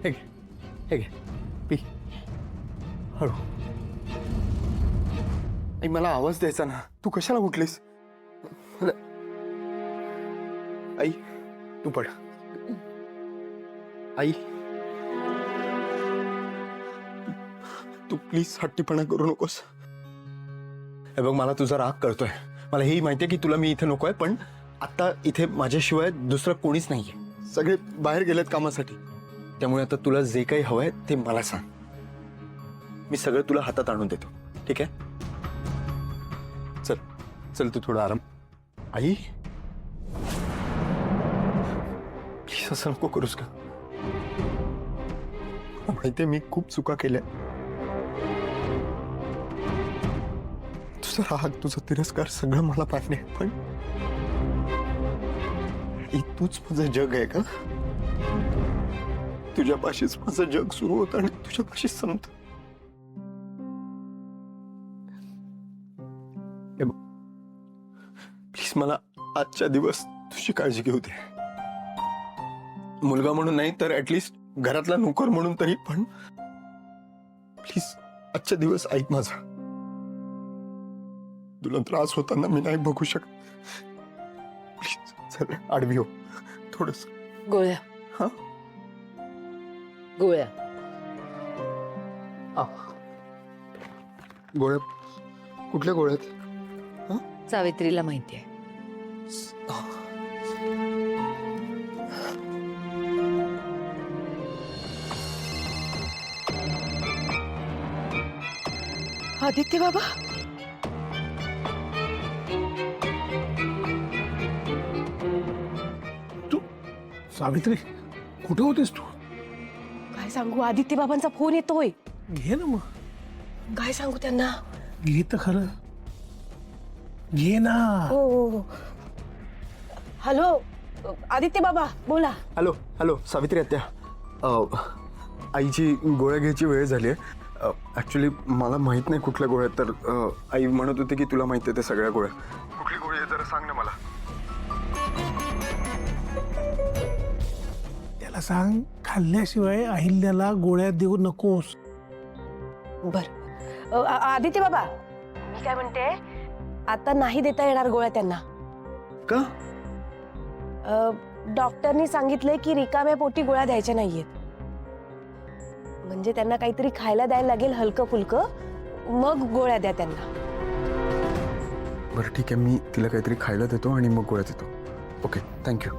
हे घे, हे घे, पी हळू. आई मला आवाज द्यायचा ना, तू कशाला उठलीस? आई तू पड. आई तू प्लीज हट्टीपणा करू नकोस. हे बघ मला तुझा राग कळतोय, मला हेही माहितीये की तुला मी इथे नकोय, पण आता इथे माझ्याशिवाय दुसरं कोणीच नाहीये. सगळे बाहेर गेलेत कामासाठी. त्यामुळे आता तुला जे काही हवंय ते मला सांग. मी सगळं तुला हातात आणून देतो, ठीक आहे? चल चल तू थोडा आराम. आई प्लीज असं नको करूस का? माहितीये मी खूप चुका केल्या. तुझा राग, तुझा तिरस्कार सगळं मला मान्य आहे, पण तूच माझं जग आहे का? तुझ्यापाशीच माझं जग सुरू होतं आणि तुझ्यापाशीच संपतं. प्लीज मला आजच्या दिवस तुझी काळजी घेऊ दे. मुलगा म्हणून नाही तर ऍटलिस्ट घरातला नोकर म्हणून तरी, पण प्लीज आजच्या दिवस ऐक माझा. तुला त्रास होताना मी नाही बघू शकत. प्लीज चल आडवी हो थोडस. गोळ्या. हा गोळ्या. गोळ्या? कुठल्या गोळ्यात? सावित्रीला माहितीये. आदित्य बाबा, तू सावित्री कुठे होतेस तू? काय सांगू, आदित्य बाबांचा फोन येतोय. घे ना मग. काय सांगू त्यांना? घे तर खरं, घे ना. हो हो हो. हॅलो आदित्य बाबा बोला. हॅलो हॅलो सावित्री आत्या, आईची गोळ्या घ्यायची वेळ झाली आहे. ॲक्च्युली मला माहित नाही कुठल्या गोळ्या, तर आई म्हणत होती की तुला माहिती आहे त्या सगळ्या गोळ्या. कुठली गोळी आहे जरा सांग ना मला. त्याला सांग खाल्ल्याशिवाय अहिल्याला गोळ्या देऊ नकोस. बर. आदित्य बाबा मी काय म्हणते, आता नाही देता येणार गोळ्या त्यांना. का? डॉक्टरनी सांगितलंय की रिकाम्या पोटी गोळ्या द्यायच्या नाहीयेत. म्हणजे त्यांना काहीतरी खायला द्यायला लागेल हलकं फुलकं, मग गोळ्या द्या त्यांना. बरं ठीक आहे, मी तिला काहीतरी खायला देतो आणि मग गोळ्या देतो. Okay thank you.